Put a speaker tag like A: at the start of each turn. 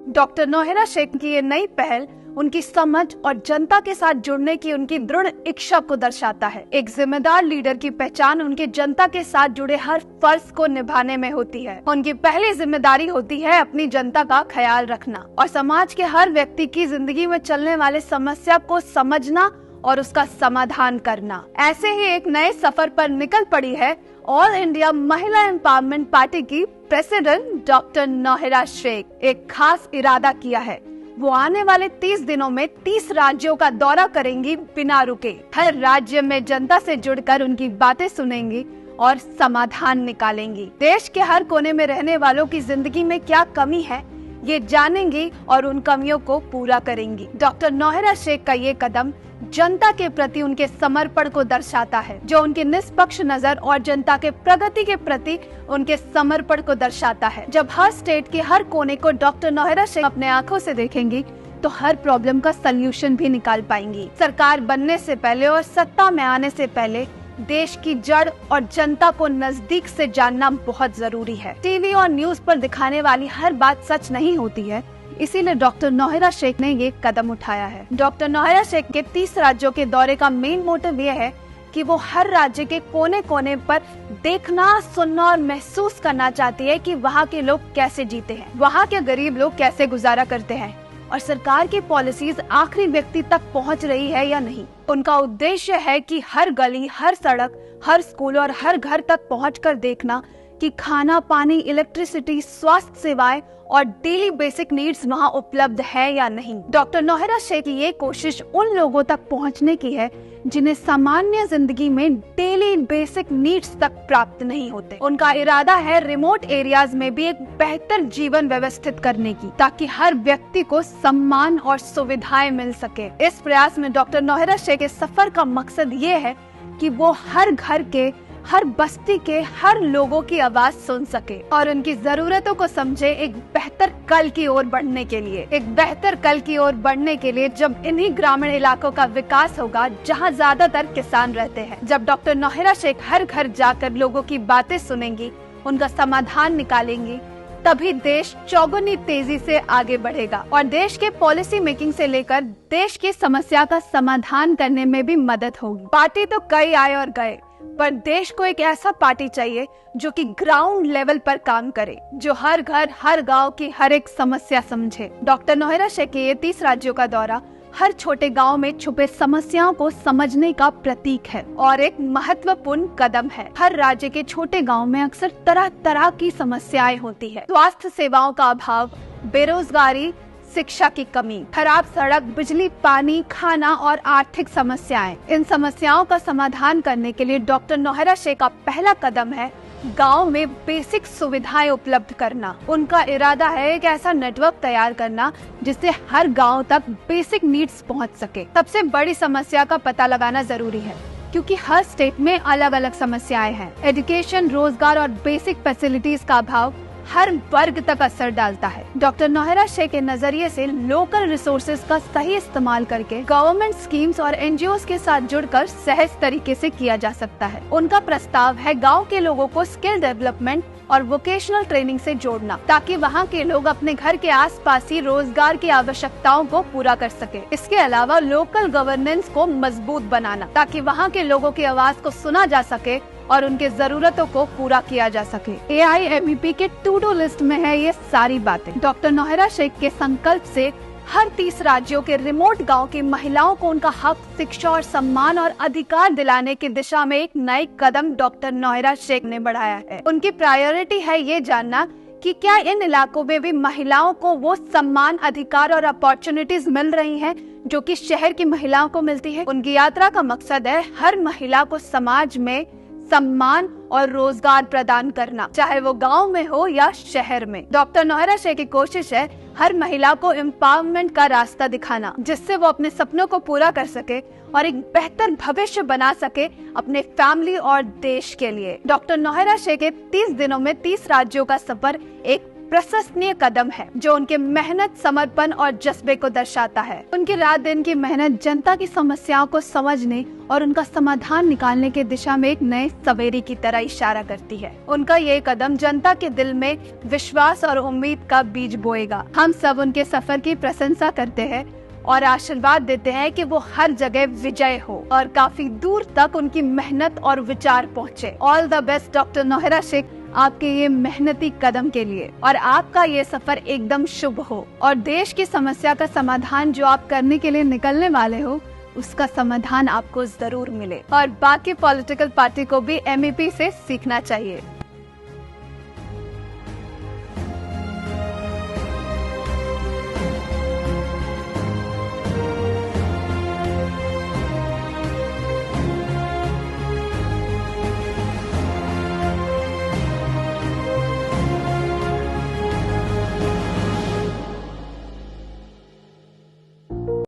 A: Doctor Nauhra Sheikh की ये नई पहल उनकी समझ और जनता के साथ जुड़ने की उनकी दृढ़ इच्छा को दर्शाता है। एक जिम्मेदार लीडर की पहचान उनके जनता के साथ जुड़े हर फर्ज को निभाने में होती है। उनकी पहली जिम्मेदारी होती है अपनी जनता का ख्याल रखना और समाज के हर व्यक्ति की जिंदगी में चलने वाले समस्या को समझना और उसका समाधान करना। ऐसे ही एक नए सफर पर निकल पड़ी है ऑल इंडिया महिला एम्पावरमेंट पार्टी की प्रेसिडेंट डॉक्टर नौहरा शेख। एक खास इरादा किया है, वो आने वाले 30 दिनों में 30 राज्यों का दौरा करेंगी बिना रुके। हर राज्य में जनता से जुड़कर उनकी बातें सुनेंगी और समाधान निकालेंगी। देश के हर कोने में रहने वालों की जिंदगी में क्या कमी है ये जानेंगी और उन कमियों को पूरा करेंगी। डॉक्टर नौहरा शेख का ये कदम जनता के प्रति उनके समर्पण को दर्शाता है, जो उनकी निष्पक्ष नजर और जनता के प्रगति के प्रति उनके समर्पण को दर्शाता है। जब हर स्टेट के हर कोने को डॉक्टर नौहरा शेख अपने आंखों से देखेंगी तो हर प्रॉब्लम का सल्यूशन भी निकाल पाएंगी। सरकार बनने से पहले और सत्ता में आने से पहले देश की जड़ और जनता को नजदीक से जानना बहुत जरूरी है। टीवी और न्यूज पर दिखाने वाली हर बात सच नहीं होती है, इसीलिए डॉक्टर नौहरा शेख ने ये कदम उठाया है। डॉक्टर नौहरा शेख के 30 राज्यों के दौरे का मेन मोटिव ये है कि वो हर राज्य के कोने कोने पर देखना, सुनना और महसूस करना चाहती है कि वहाँ के लोग कैसे जीते हैं, वहाँ के गरीब लोग कैसे गुजारा करते हैं और सरकार की पॉलिसीज आखिरी व्यक्ति तक पहुंच रही है या नहीं। उनका उद्देश्य है कि हर गली, हर सड़क, हर स्कूल और हर घर तक पहुंचकर देखना कि खाना, पानी, इलेक्ट्रिसिटी, स्वास्थ्य सेवाएं और डेली बेसिक नीड्स वहां उपलब्ध है या नहीं। डॉक्टर नौहरा शेख की ये कोशिश उन लोगों तक पहुंचने की है जिन्हें सामान्य जिंदगी में डेली बेसिक नीड्स तक प्राप्त नहीं होते। उनका इरादा है रिमोट एरियाज में भी एक बेहतर जीवन व्यवस्थित करने की, ताकि हर व्यक्ति को सम्मान और सुविधाएं मिल सके। इस प्रयास में डॉक्टर नौहरा शेख के सफर का मकसद ये है कि वो हर घर के, हर बस्ती के हर लोगों की आवाज सुन सके और उनकी जरूरतों को समझे। एक बेहतर कल की ओर बढ़ने के लिए जब इन्हीं ग्रामीण इलाकों का विकास होगा जहां ज्यादातर किसान रहते हैं। जब डॉक्टर नौहरा शेख हर घर जाकर लोगों की बातें सुनेंगी, उनका समाधान निकालेंगी, तभी देश चौगुनी तेजी से आगे बढ़ेगा और देश के पॉलिसी मेकिंग से लेकर देश की समस्या का समाधान करने में भी मदद होगी। पार्टी तो कई आए और गए, पर देश को एक ऐसा पार्टी चाहिए जो कि ग्राउंड लेवल पर काम करे, जो हर घर, हर गांव की हर एक समस्या समझे। डॉक्टर नौहरा शेख के ये 30 राज्यों का दौरा हर छोटे गांव में छुपे समस्याओं को समझने का प्रतीक है और एक महत्वपूर्ण कदम है। हर राज्य के छोटे गांव में अक्सर तरह तरह की समस्याएं होती है। स्वास्थ्य सेवाओं का अभाव, बेरोजगारी, शिक्षा की कमी, खराब सड़क, बिजली, पानी, खाना और आर्थिक समस्याएं। इन समस्याओं का समाधान करने के लिए डॉक्टर नौहरा शेख का पहला कदम है गांव में बेसिक सुविधाएं उपलब्ध करना। उनका इरादा है एक ऐसा नेटवर्क तैयार करना जिससे हर गांव तक बेसिक नीड्स पहुंच सके। सबसे बड़ी समस्या का पता लगाना जरूरी है, क्योंकि हर स्टेट में अलग अलग समस्याएं हैं। एजुकेशन, रोजगार और बेसिक फैसिलिटीज का अभाव हर वर्ग तक असर डालता है। डॉक्टर नौहरा शेख के नजरिए से लोकल रिसोर्सेज का सही इस्तेमाल करके गवर्नमेंट स्कीम्स और एनजीओ के साथ जुड़कर सहज तरीके से किया जा सकता है। उनका प्रस्ताव है गांव के लोगों को स्किल डेवलपमेंट और वोकेशनल ट्रेनिंग से जोड़ना, ताकि वहां के लोग अपने घर के आसपास ही रोजगार की आवश्यकताओं को पूरा कर सके। इसके अलावा लोकल गवर्नेंस को मजबूत बनाना, ताकि वहां के लोगों की आवाज को सुना जा सके और उनके जरूरतों को पूरा किया जा सके। AIMEP के टू डू लिस्ट में है ये सारी बातें। डॉक्टर नौहरा शेख के संकल्प से हर 30 राज्यों के रिमोट गांव की महिलाओं को उनका हक, शिक्षा और सम्मान और अधिकार दिलाने की दिशा में एक नए कदम डॉक्टर नौहरा शेख ने बढ़ाया है। उनकी प्रायोरिटी है ये जानना कि क्या इन इलाकों में भी महिलाओं को वो सम्मान, अधिकार और अपॉर्चुनिटीज मिल रही हैं जो कि शहर की महिलाओं को मिलती है। उनकी यात्रा का मकसद है हर महिला को समाज में सम्मान और रोजगार प्रदान करना, चाहे वो गांव में हो या शहर में। डॉक्टर नौहरा शेख की कोशिश है हर महिला को एम्पावरमेंट का रास्ता दिखाना, जिससे वो अपने सपनों को पूरा कर सके और एक बेहतर भविष्य बना सके अपने फैमिली और देश के लिए। डॉक्टर नौहरा शेख के 30 दिनों में 30 राज्यों का सफर एक प्रशंसनीय कदम है जो उनके मेहनत, समर्पण और जज्बे को दर्शाता है। उनकी रात दिन की मेहनत जनता की समस्याओं को समझने और उनका समाधान निकालने की दिशा में एक नए सवेरे की तरह इशारा करती है। उनका ये कदम जनता के दिल में विश्वास और उम्मीद का बीज बोएगा। हम सब उनके सफर की प्रशंसा करते हैं और आशीर्वाद देते हैं कि वो हर जगह विजय हो और काफी दूर तक उनकी मेहनत और विचार पहुँचे। All the best doctor Nauhra Shaikh, आपके ये मेहनती कदम के लिए, और आपका ये सफर एकदम शुभ हो और देश की समस्या का समाधान जो आप करने के लिए निकलने वाले हो उसका समाधान आपको जरूर मिले और बाकी पॉलिटिकल पार्टी को भी MEP से सीखना चाहिए।